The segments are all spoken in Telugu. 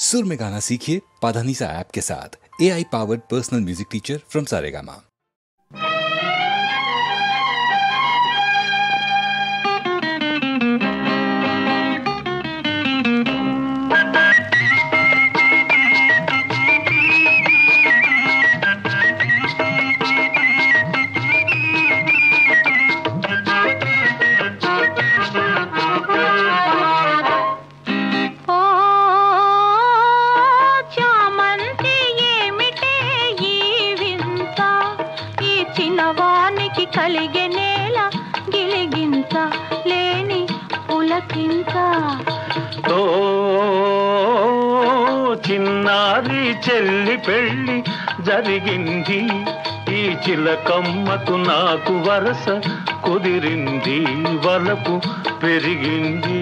सुर में गाना सीखिए पाधानीसा ऐप के साथ। AI powered personal music teacher from Saregama. చిన్నారి చెల్లి పెళ్ళి జరిగింది, ఈ చిలకమ్మకు నాకు వరస కుదిరింది, వలపు పెరిగింది.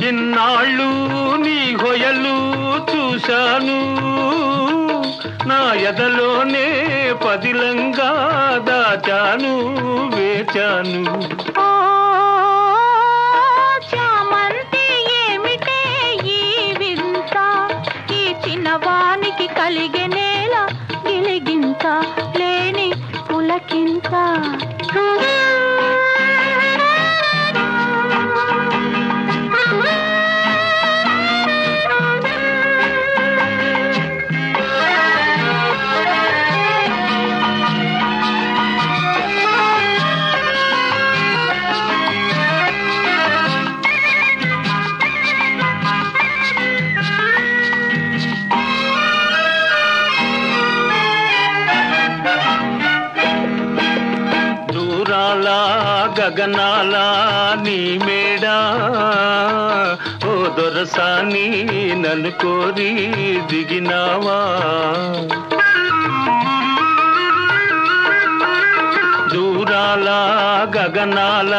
ఇన్నాళ్ళు నీ హొయలు చూశాను, నా ఎదలోనే పదిలంగా దాచాను, వేచాను. చామంతి ఏమిటే ఈ వింత, ఈ చిన్నవానికి కలిగే నేల గిలిగింత, లేని పులకింత. గగనాల నీ మేడా ఓ దొరసాని నన్ను కోరి దిగినావా, దూరాల గగనాల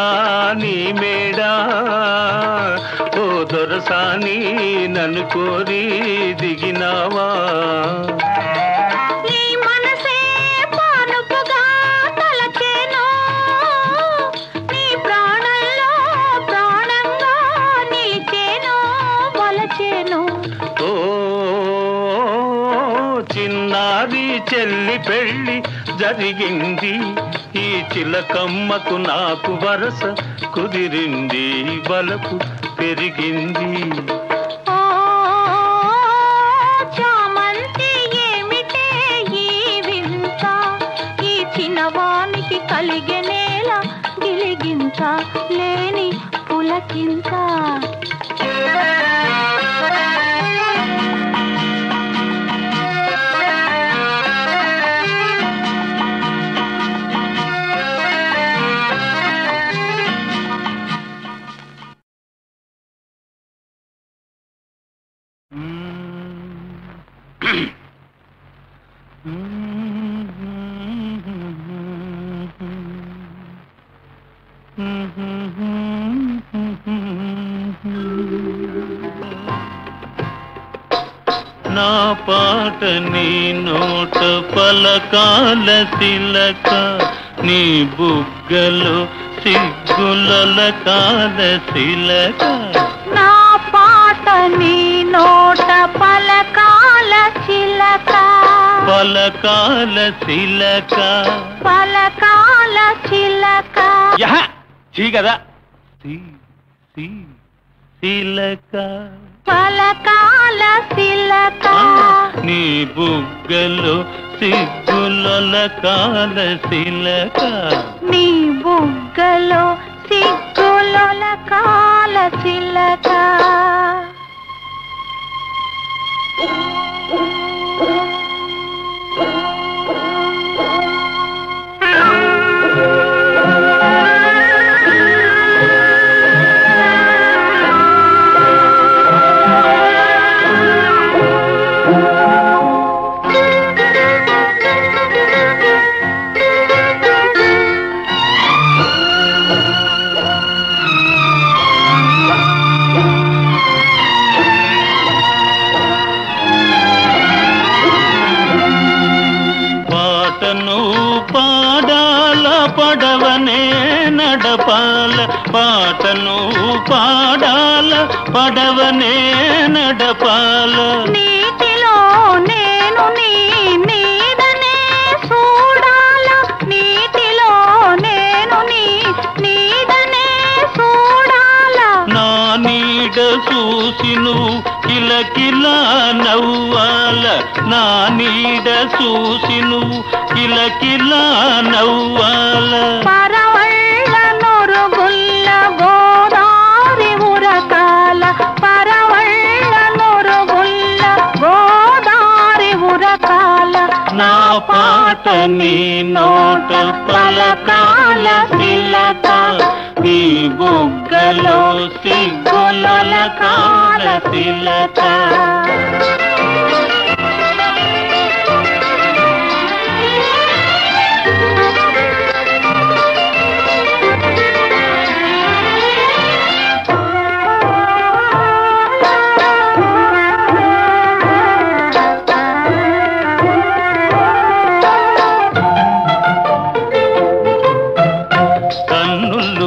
నీ మేడా ఓ దొరసాని నన్ను కోరి దిగినావా. చిన్నారి చెల్లి పెళ్ళి జరిగింది, ఈ చిలకమ్మకు నాకు వరస కుదిరింది, వలపు పెరిగింది. చామంతి ఏమిటే ఈ వింత, ఈ చిన్నవానికి కలిగే నేల గిలిగింత, లేని పులకింత. నా పాట నీ నోట పలకాల తిలక, నీ బుగ్గలు సిగ్గుల కాల తిలక. నా పాట నీ నోట పలకాల చిలక, పలకాల తిలక, పలకాల చిలక. చీ కదా తిలక, పలకాల తిలక. నీ బుగ్గలు సిగ్గులొలకాల శిలక నీ బుగ్గలో సిగ్గులొలకాల చిలక పాడాల పడవనే నడపాల పాటను పాడాల పడవనే నడపాల నీటిలో నేను నీ నీడనే చూడాల నీటిలో నేను నీ నీడనే చూడాల నా నీడ చూసి నువ్వు కిలకిలా నవ్వాల నా నీడ చూసి నువ్వు కిలకిలా నవ్వాల పరవళ్ళ నొరుగుల్ల గోదారి ఉరకాల పరవళ్ళ నొరుగుల్ల గోదారి ఉరకాల నా పాట నీ నోట పలకాల శిలక నీ బుగ్గలో సిగ్గులొలకాల శిలక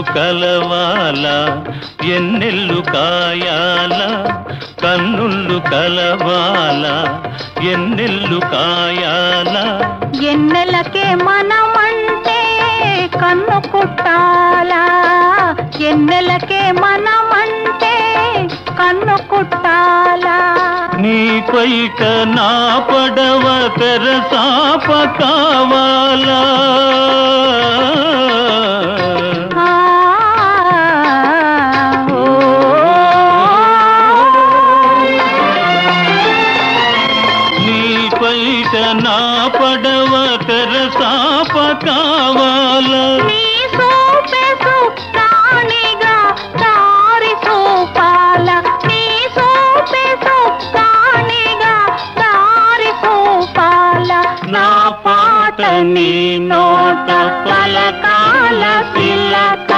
కలవాల ఎన్నెల్లు కాయాల కన్నుళ్ళు కలవాల ఎన్నెల్లు కాయాల ఎన్నెలకే మనమంటే కన్ను కుట్టాలా ఎన్నెలకే మనమంటే కన్ను కుట్టాలా నీ పైట నా పడవ తెరసాప కావాలా నా పడవ తెరసాప కావాల నీ సోపే సుక్కానిగా దారి చూపాల నీ సోపే సుక్కానిగా దారి చూపాల నా పాట నీ నోట పలకాల శిలక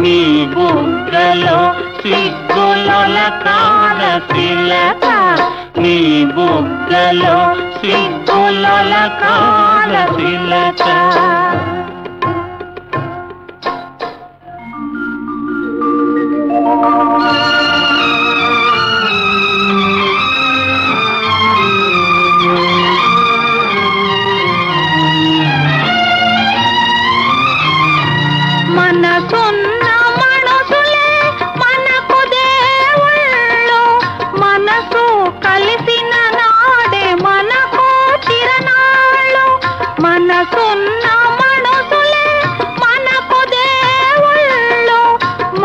నీ బుగ్గలో సిగ్గులొలకాల శిలక నీ బుగ్గలో సిగ్గులొలకాల శిలక మనసున్న మనసులే మనకు దేవుళ్ళు మనసు కలిసిన నాడే మనకు తిరణాళ్ళు మనసున్న మనసులే మనకు దేవుళ్ళు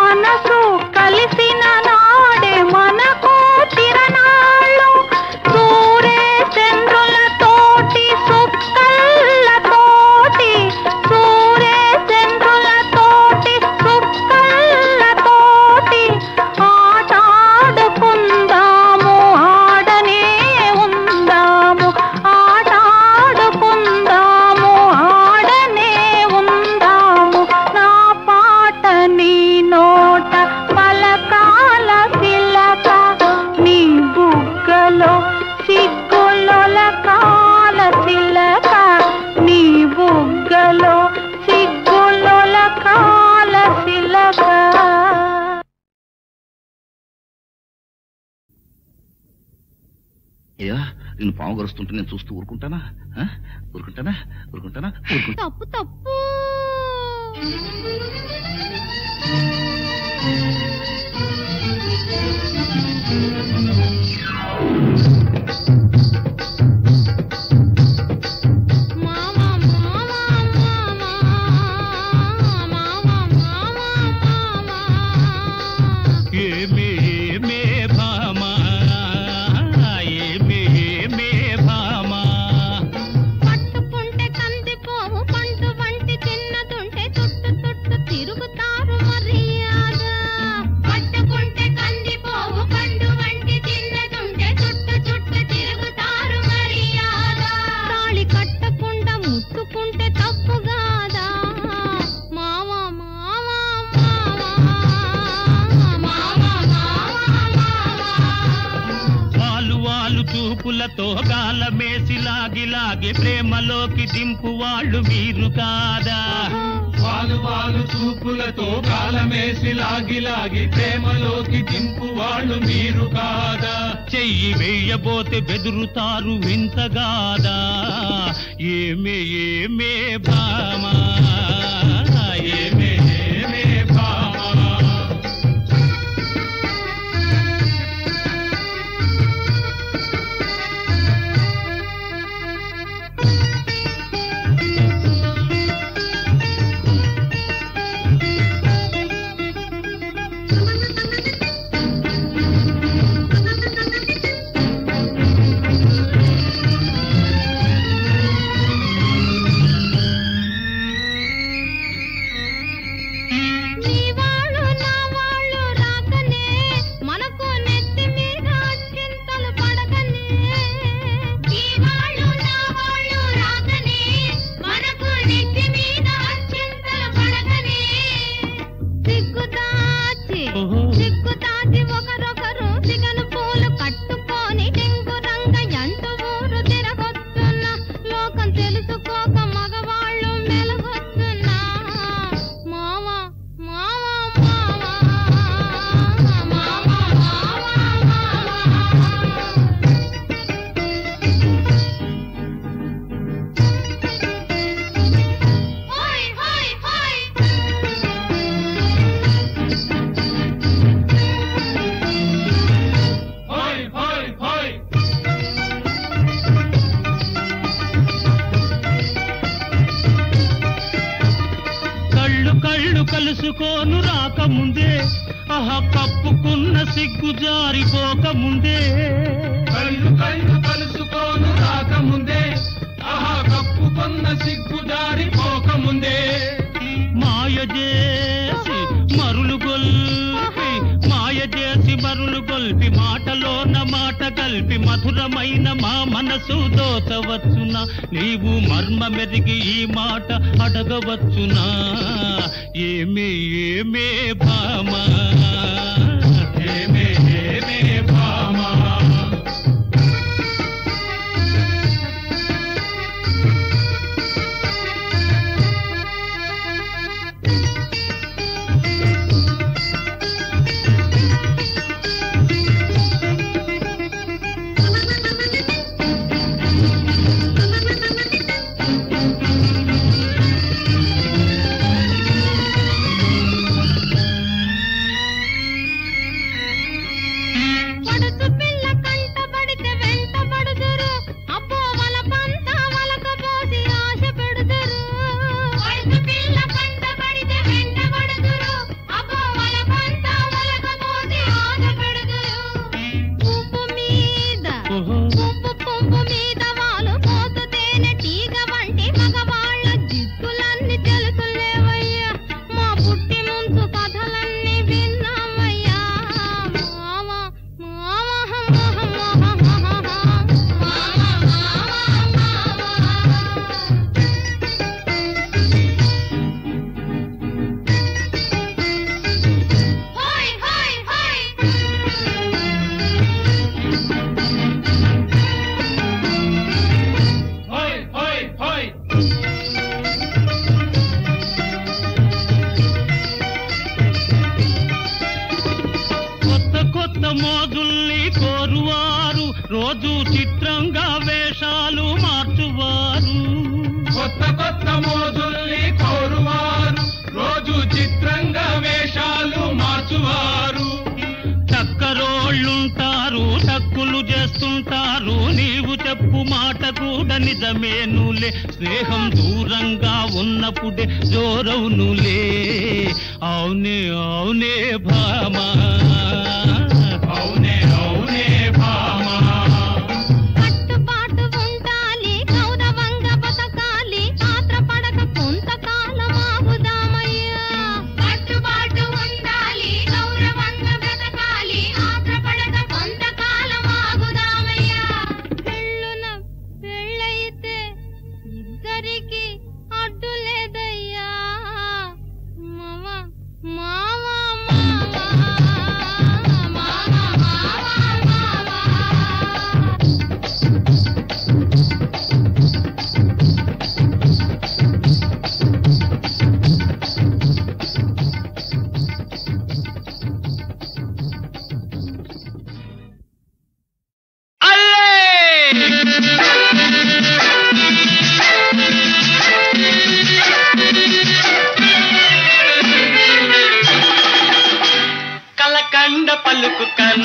మనసు కలిసిన నాడే మనకు తిరణాళ్ళు సూరే చంద్రులతోటి సుక్కలతోటి సూరే చంద్రులతోటి సుక్కలతోటి ఆటాడుకుందాము ఆడనే ఉందాము ఆటాడుకుందాము ఆడనే ఉందాము నా పాట నీ నోట పలకాల శిలక నీ బుగ్గలో సిగ్గులొలకాల శిలక నీ బుగ్గలో సిగ్గులొలకాల శిలక అయ్యా నేను పాము గరుస్తుంటే నేను చూస్తూ ఊరుకుంటానా ఊరుకుంటానా ఊరుకుంటానా తప్పు తప్పు చూపులతో గాలమేసి లాగి లాగి ప్రేమలోకి దింపు వాళ్ళు మీరు కాదా వాలు వాలు చూపులతో గాలమేసి లాగి లాగి ప్రేమలోకి దింపు వాళ్ళు మీరు కాదా చెయ్యి వేయబోతే బెదురుతారు వింతగాదా ఏమే ఏమే భామా ఏమే ఏమే భామా కలుసుకోను రాకముందే ఆహా కప్పుకున్న సిగ్గు జారిపోకముందే కళ్ళు కళ్ళు కలుసుకోను రాకముందే ఆహా కప్పుకున్న సిగ్గు జారిపోకముందే మాయ చేసి మరులు గొల్పి మాయ చేసి మరులు గొల్పి మాటలోన మాట కలిపి మధురమైన మా మనసు దోచవచ్చునా నీవు మర్మ మెరిగి ఈ మాట అడగవచ్చునా ఏమే ఏమే భామా ఏమే ఏమే భామా మోజుల్ని కోరువారు రోజు చిత్రంగా వేషాలు మార్చువారు కొత్త కొత్త మోజుల్ని కోరువారు రోజు చిత్రంగా వేషాలు మార్చువారు టక్కరోళ్ళుంటారు టక్కులు చేస్తుంటారు నీవు చెప్పు మాట కూడా నిజమేనులే స్నేహం దూరంగా ఉన్నప్పుడే జోరవునులే అవునే అవునే భామా అవునే అవునే భామా కట్టుబాటు ఉండాలి గౌరవంగా బతకాలి ఆత్రపడక కొంతకాలం ఆగుదామయ్యా కట్టుబాటు ఉండాలి గౌరవంగా బతకాలి ఆత్రపడక కొంతకాలం ఆగుదామయ్యా పెళ్ళున పెళ్ళైతే ఇద్దరికి అడ్డు లేదయ్యా మావా మావా మావా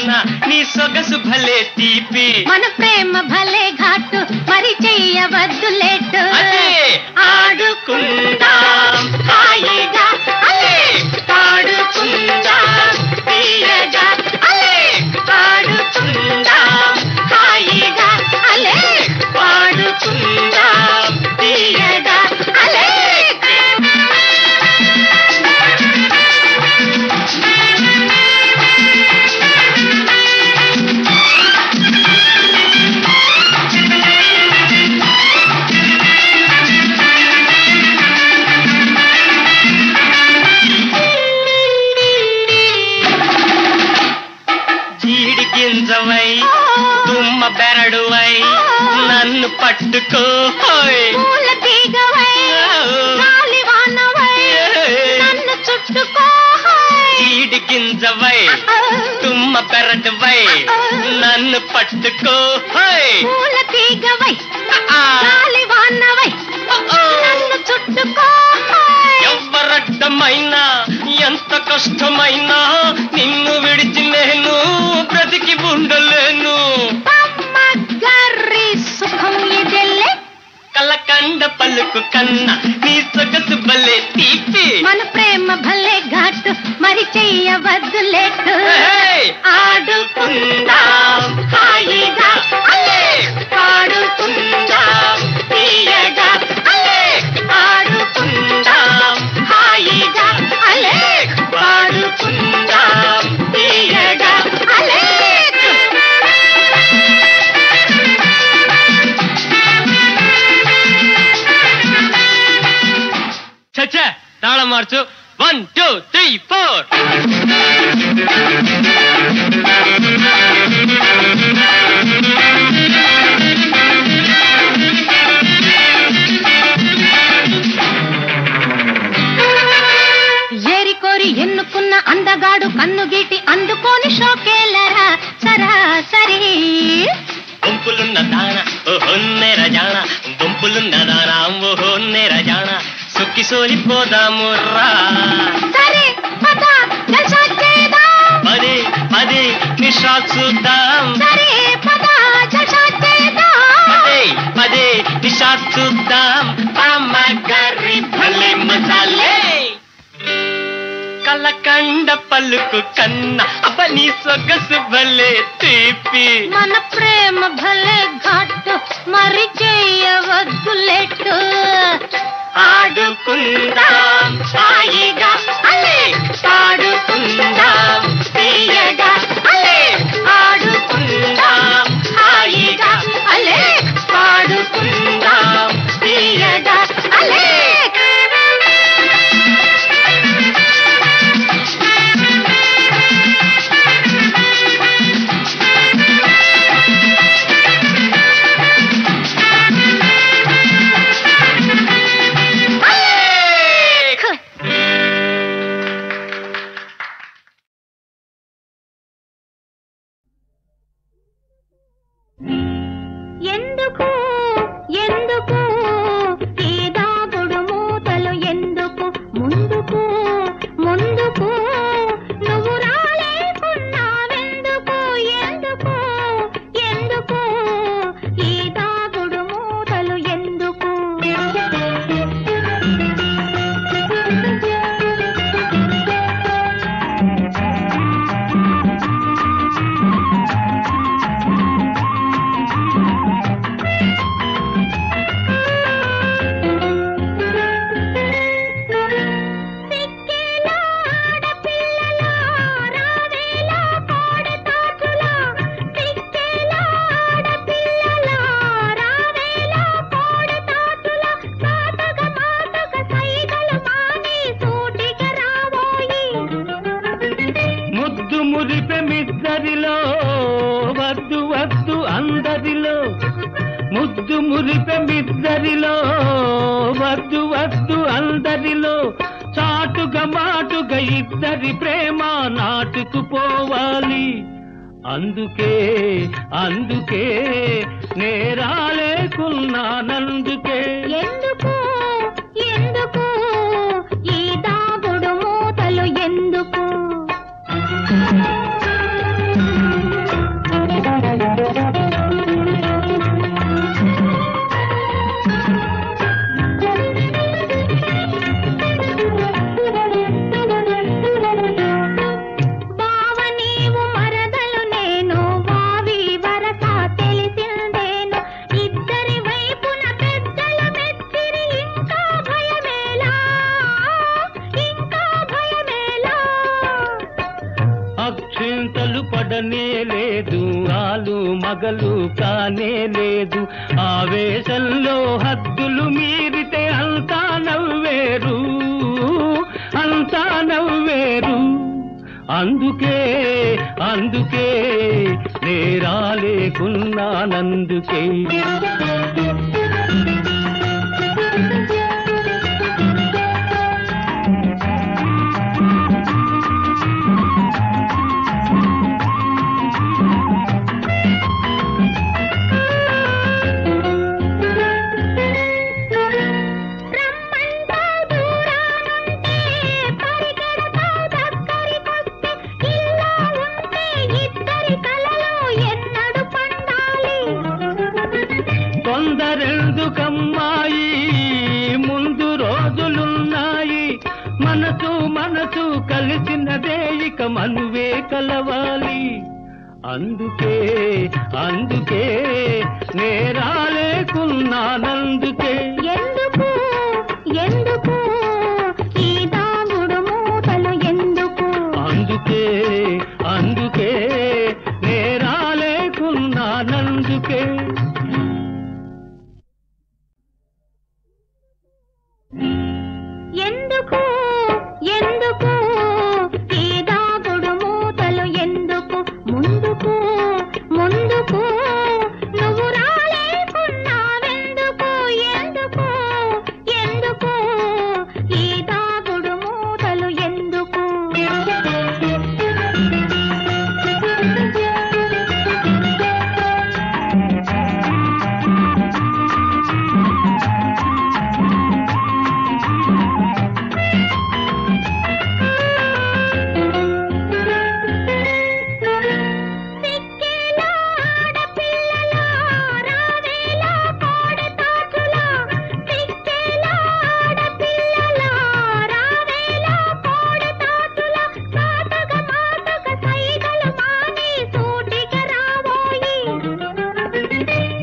కన్నా నీ సొగసు భలే తీపి మన ప్రేమ భలే ఘాటు మరి చెయ్యవద్దు లేటు అదే ఆడుకుందాం హాయిగా అలే ఆడుకుందాం తీయగా అలే ఆడుకుందాం హాయిగా అలే ఆడుకుందాం తీయగా అలే గింజవై తుమ్మ బెరడువై నన్ను పట్టుకో పూల తీగవై గాలివానవై నన్ను చుట్టుకో చీడి గింజవై తుమ్మ బెరడువై నన్ను పట్టుకో పూల తీగవై గాలివానవై నన్ను చుట్టుకో ఎవరడ్డమైనా ఎంత కష్టమైనా నిన్ను విడిచి నేను బ్రతికి ఉండలేను గర్రి సుఖం ఇదెల్లే కలకండ పలుకు కన్నా నీ సొగసు భలే తీపి మన ప్రేమ భలే ఘాటు మరి చెయ్యవద్దు లేటు ఆడుకుందాం హాయిగా అలే ఆడుకుందాం తీయగా అలే ఆడుకుందాం హాయిగా అలే ఆడుకుందాం తీయగా అలే చచ్చా తాళం మార్చు 1 2 3 4 ఏరికోరి ఎన్నుకున్న అందగాడు కన్నుగీటి అందుకోని షోకేలరా సరాసరి గుంపులున్న దాన ఓహొన్నెర జాణ గుంపులున్న దాన ఓహొన్నెర జాణ సొక్కి సోలిపోదాము రా సరే పద జల్సా చేద్దాం పదే పదే నిషా చూద్దాం సరే పద జల్సా చేద్దాం పదే పదే నిషా చూద్దాం అమ్మ కర్రీ భలే మసాలే కలకండ పలుకు కన్నా అబ్బ నీ సొగసు భలే తీపి మన ప్రేమ భలే ఘాటు మరి చెయ్యవద్దు లేటు ఆడుకుందాం హాయిగా అలే ఆడుకుందాం తీయగా అలే ఆడుకుందాం హాయిగా అలే ఆడుకుందాం తీయగా అలే ఎందుకు ఎందుకు ఈ దాగుడు మూతలు ఎందుకు ముందుకు ముందుకు నువ్వు రాలేకున్నావెందుకు ఎందుకు ఎందుకు ఈ దాగుడు మూతలు ఎందుకు మురిపెమిద్దరిలో వద్దు వద్దు అందరిలో ముద్దు మురిపెమిద్దరిలో వద్దు వద్దు అందరిలో చాటుగా మాటుగా ఇద్దరి ప్రేమ నాటుకుపోవాలి అందుకే అందుకే నేరాలేకున్నానందుకే ఎందుకు ఎందుకు ఈ దాగుడు మూతలు ఎందుకు పడనే లేదు, ఆలు మగలు కానే లేదు. ఆవేశంలో హద్దులు మీరితే అంతా నవ్వేరు, అంతా నవ్వేరు. అందుకే అందుకే నేరాలేకున్నానందుకే. కొందరెందుకమ్మాయి ముందు రోజులున్నాయి, మనసు మనసు కలిసినదే ఇక మనువే కలవాలి. అందుకే అందుకే నేరాలేకున్నానందుకే. ఎందుకు ఎందుకు ఈ దాగుడు మూతలు ఎందుకు? అందుకే అందుకే నేరాలేకున్నానందుకే. ఎందుకు ఎందుకు ఈ దాగుడు మూతలు ఎందుకు? ముందుకు ముందుకు నువ్వు రాలేకున్నావెందుకు? ఎందుకు ఎందుకు ఈ దాగుడు మూతలు ఎందుకు?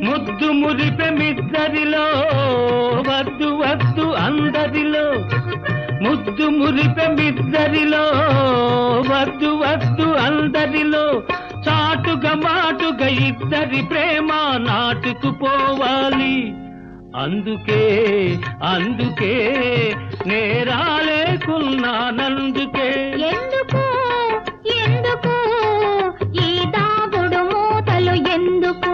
ముద్దు మురిపెమిద్దరిలో వద్దు వద్దు అందరిలో, ముద్దు మురిపెమిద్దరిలో వద్దు వద్దు అందరిలో. చాటుగా మాటుగా ఇద్దరి ప్రేమ నాటుకుపోవాలి. అందుకే అందుకే నేరాలేకున్నానందుకే. ఎందుకు ఎందుకు ఈ దాగుడు మూతలు ఎందుకు?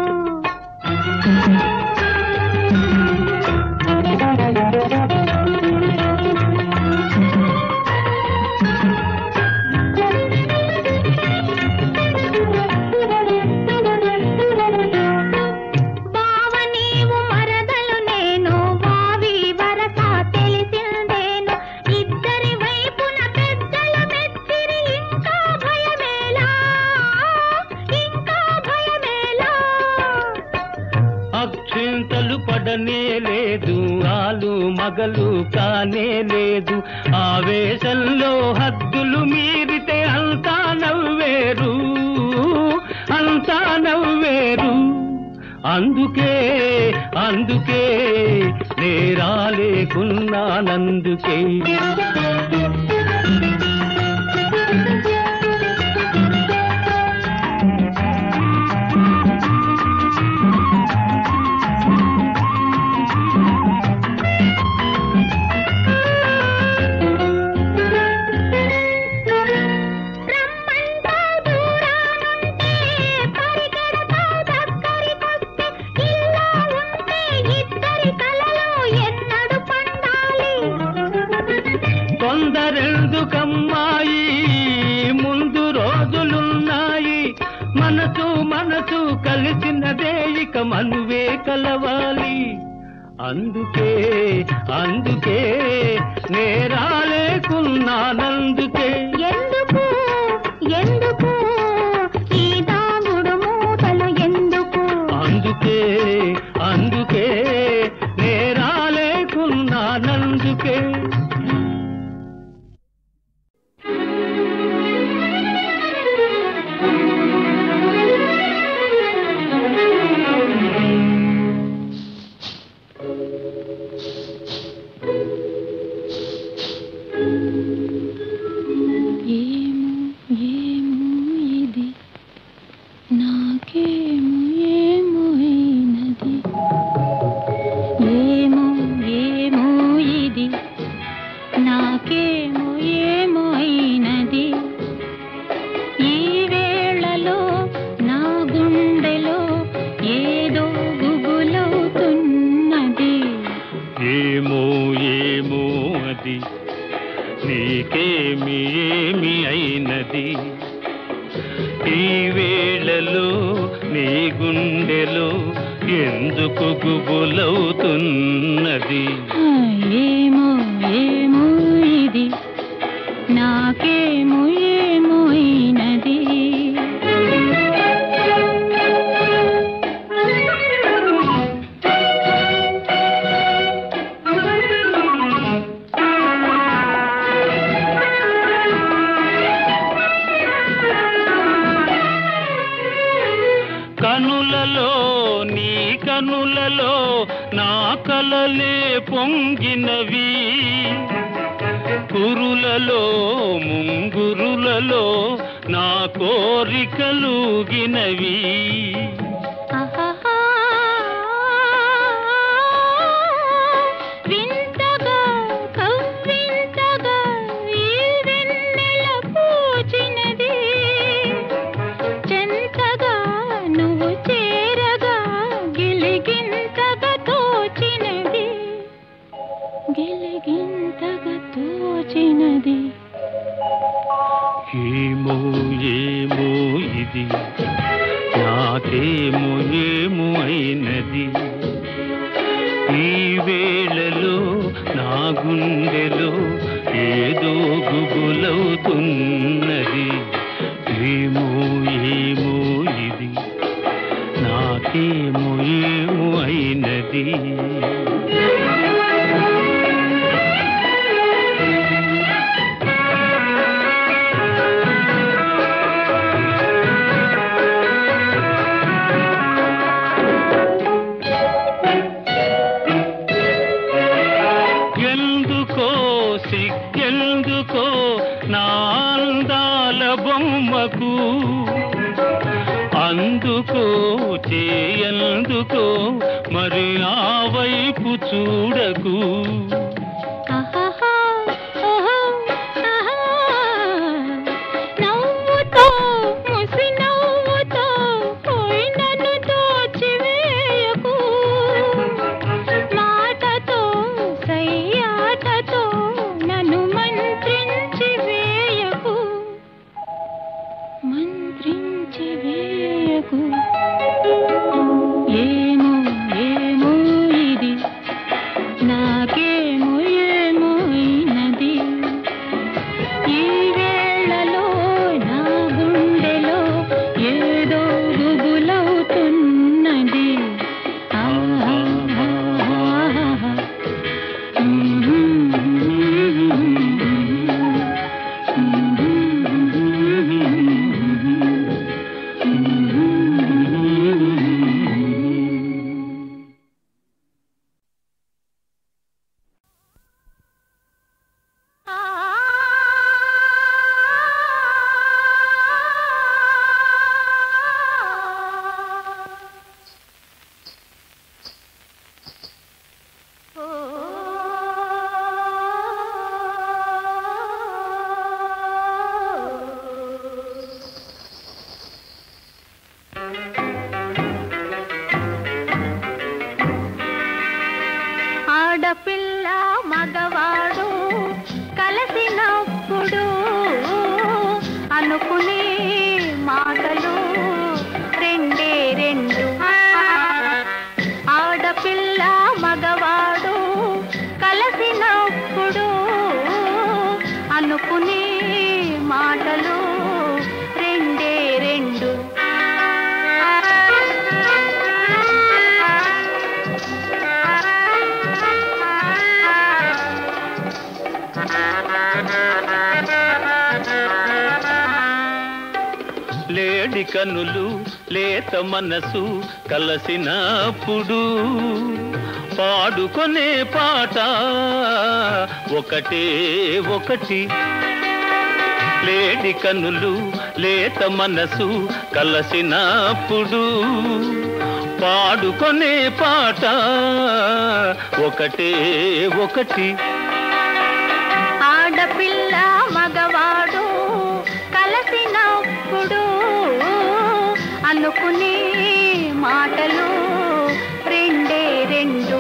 బావ నీవు మరదలు నేను, వావి వరస తెలిసిందేను. ఇద్దరి వైపున పెద్దల మెచ్చిరి, ఇంకా భయమేలా ఇంకా భయమేలా? అక్షింతలు పడనే లేదు, ఆలు మగలు కానే లేదు. ఆవేశంలో హద్దులు మీరితే అంతా నవ్వేరు, అంతా నవ్వేరు. అందుకే అందుకే నేరాలేకున్నానందుకే. కొందరెందుకమ్మాయి ముందు రోజులున్నాయి, మనసు మనసు కలిసినదే ఇక మనువే కలవాలి. అందుకే అందుకే నేరాలేకున్నానందుకే. ఎందుకు ఎందుకు ఈ దాగుడు మూతలు ఎందుకు? అందుకే అందుకే నేరాలేకున్నానందుకే. ఏమో ఏమో అది నీకేమి ఏమి అయినది ఈ వేళలో నీ గుండెలో ఎందుకు గుబులవుతున్నది ఏమో ఏమో ఇది నాకేమో ఏమో అయినది కనులలో నీ కనులలో నా కలలే పొంగినవి కురులలో ముంగురులలో నా కోరికలుగినవి వింతగా కవ్వింతగా ఈ వెన్నెల పూచినది చెంతగా నువ్వు చేరగా గిలిగింతగా తోచినది గిలిగింతగా తోచినది ఏమో ఏమో ఇది నాకేమో ఏమో అయినది ఈ వేళలో నా గుండెలో ఏదో గుబులవుతున్నది ఏమో ఏమో ఇది నాకేమో ఏమో అయినది సిగ్గెందుకో నా అందాల బొమ్మకు అందుకో చేయందుకో మరి ఆ వైపు చూడకు నవ్వుతో ముసి నవ్వుతో పోయి నన్ను తోచివేయకు మాటతో సయ్యాటతో నన్ను మంత్రించి వేయకు ఏమో ఏమో ఇది నాకేమో ఏమో అయినది ఈ వేళలో నా గుండెలో ఏదో గుబులవుతున్నది ఆడపిల్ల మగవాడు కలిసినప్పుడు అనుకునే మాటలు రెండే రెండు ఆడపిల్ల మగవాడు కలిసినప్పుడు అనుకునే మాటలు రెండే రెండు లేడి కనులు లేత మనసు కలసినప్పుడు పాడుకొనే పాట ఒకటే ఒకటి లేడి కనులు లేత మనసు కలసినప్పుడు పాడుకొనే పాట ఒకటే ఒకటి ఆడపిల్ల మగవాడు కలిసినప్పుడు అనుకునే మాటలు రెండే రెండు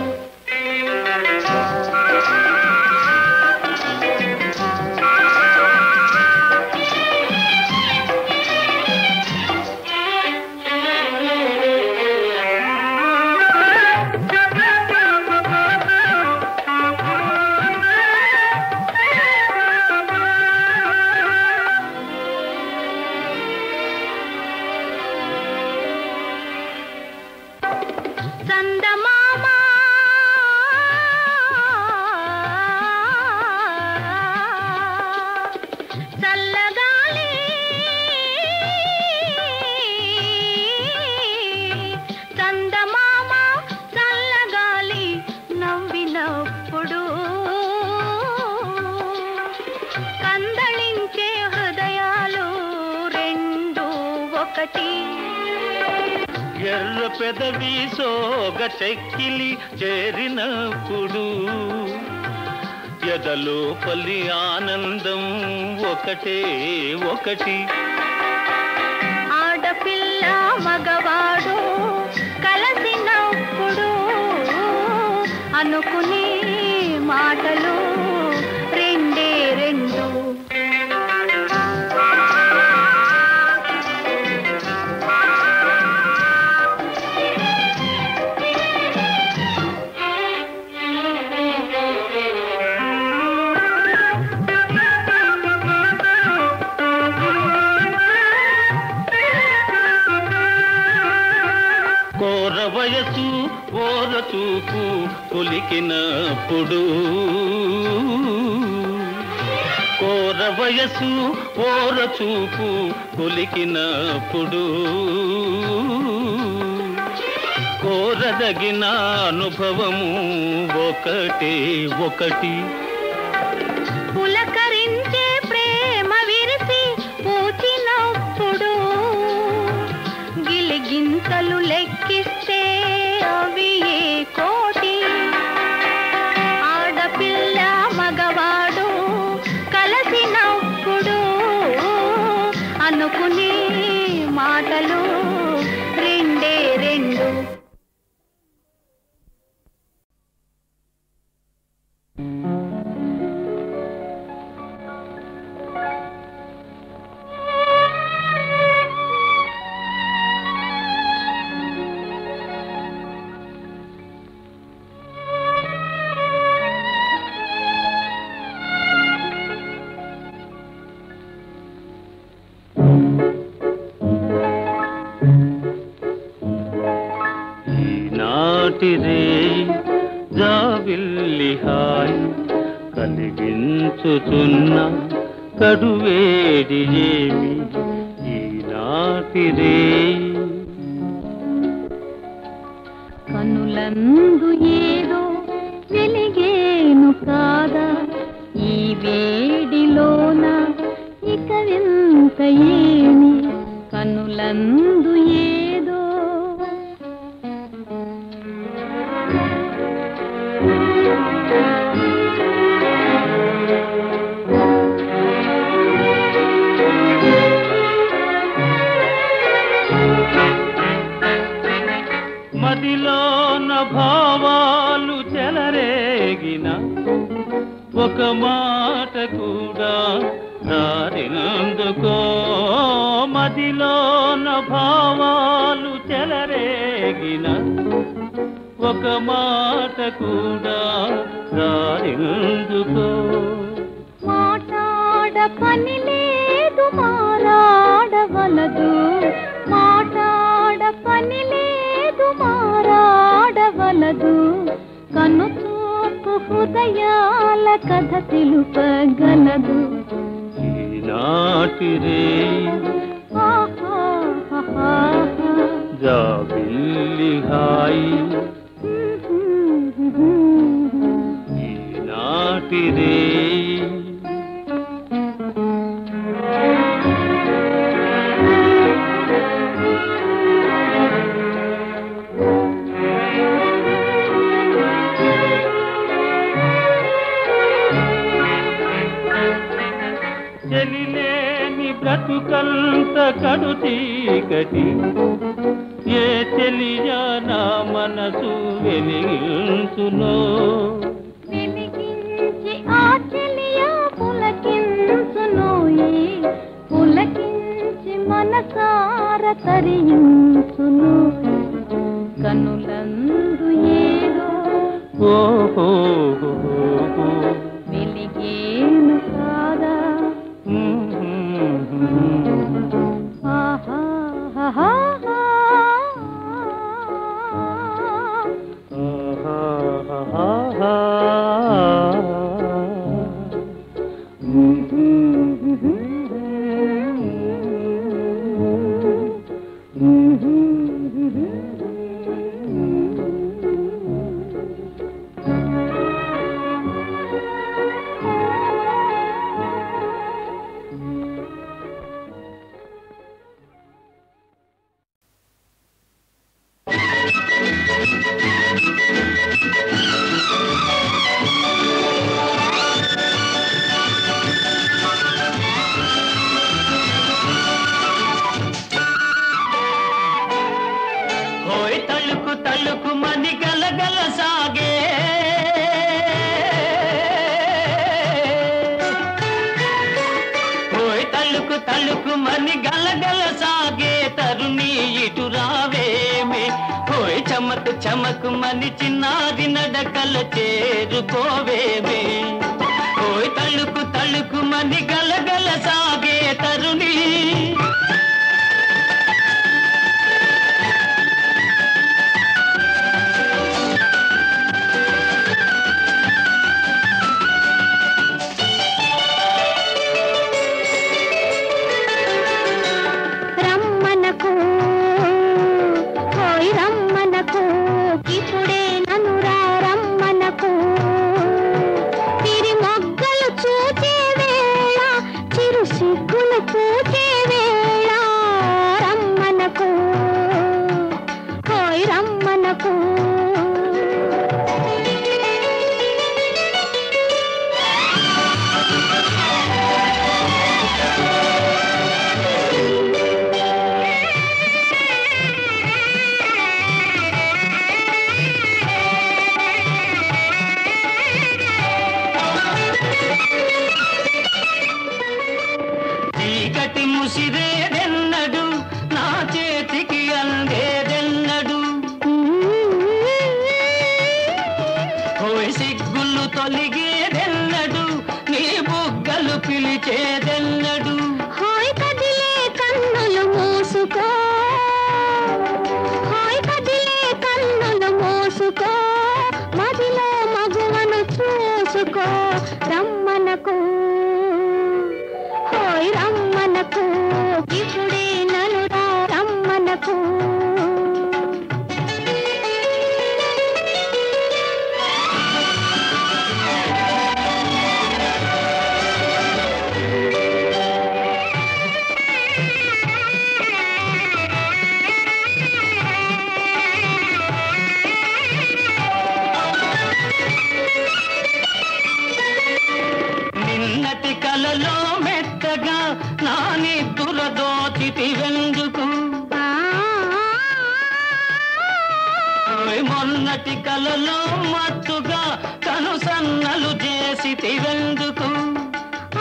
ఎర్ర పెదవి సోగ చెక్కిలి చేరినప్పుడు ఎదలోపలి ఆనందం ఒకటే ఒకటి. ఆడపిల్ల మగవాడు కలిసినప్పుడు అనుకునే మాటలు రెండే రెండు. కోర వయసు ఓర చూపు కొలికినప్పుడు కోర వయసు ఓర చూపు కొలికినప్పుడు కోరదగిన అనుభవము ఒకటే ఒకటి. పులకరించే ప్రేమ విరిసి పూచినప్పుడు గిలిగింతలు లెక్కిస్తే అవి ఏ కోటి. ఆడపిల్ల మగవాడు కలిసినప్పుడు అనుకునే మాటలు రెండే రెండు. ఈనాటిరే జాబిల్లి హాయ్ కలిగించుతున్న కడువేడి ఏమి ఈనాటిరే. కనులందు ఏదో వెలిగేను కాదా ఈ వేడిలోన ఇక వింత ఏమి. కనులందు ఏదో మదిలోన భావాలు చెలరేగిన ఒక మాట కూడా రారినందుకో. మదిలోన భావాలు చెలరేగిన ఒక మాట కూడా రారినందుకో. మాట్లాడ పని లేదు మారాడవలదు. మాట్లాడ పని లేదు మారాడవలదు. కను చూపు హృదయాల కథ తెలుపగలదు. ఈనాటిరే జాబిల్లి హాయి ఈనాటిరే. చెలిలేని బ్రతుకంత కడు చీకటి ఏ చెలియా నా మనసు వెలిగించునో. వెలిగించి ఆ చెలియా పులకించునోయి. పులకించి మనసార తరించును. కనులందు ఏదో వెలిగేను కాదా. తరుణి ఇటు రావేమే ఓయ్ చమకు చమకు మని చిన్నారి నడకల చేరుకోవేమే ఓయ్ తళుకు తళుకు మని గలగల సాగే తరుణి ముసిరేదెన్నడు నా చేతికి అందేదెన్నడు ఓయ్ సిగ్గులు తొలిగేదెన్నడు నీ బుగ్గలు పిలిచేదెన్నడు హాయ్ కదిలే కన్నులు మూసుకో హాయ్ కదిలే కన్నులు మూసుకో మదిలో మగువను చూసుకో రమ్మనకు హాయ్ రమ్మనకు ఇప్పుడే నన్ను రమ్మనకు నిన్నటి కలలో మెత్తగా నా నిద్దుర దోచితివెందుకు మొన్నటి కలలో మత్తుగా కనుసన్నలు చేసితివెందుకు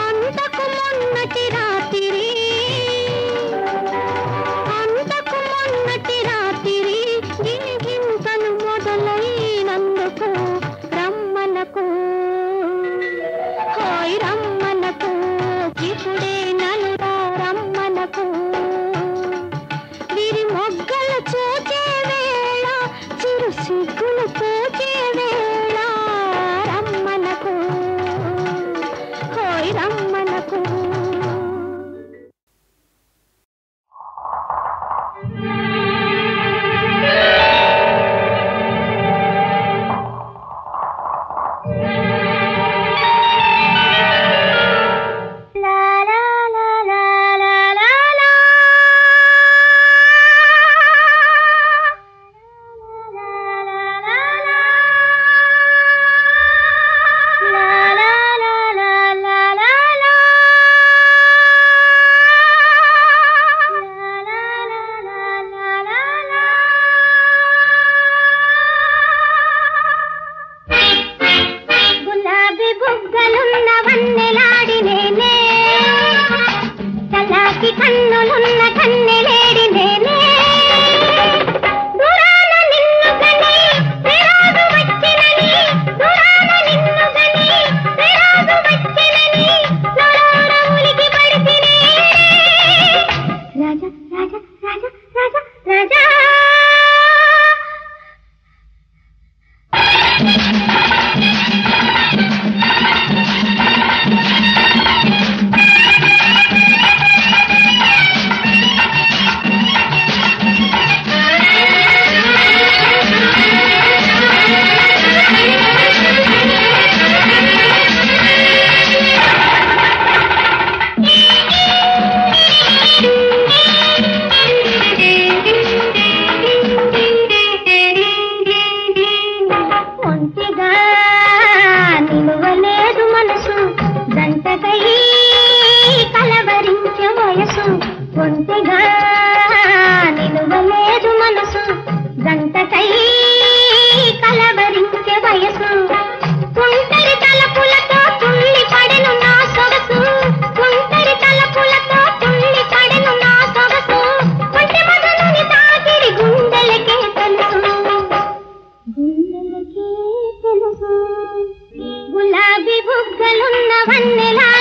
అంతకు మొన్నటి రాత్రి గిలిగింతలు మొదలైనందుకు రమ్మనకు హాయ్ రమ్మనకు ఇప్పుడే నన్ను రమ్మనకు విరి మొగ్గలు చూచే వేళ చిరు సిగ్గులు పూచే వేళ రమ్మనకు గులాబీ బుగ్గలున్న వన్నెలా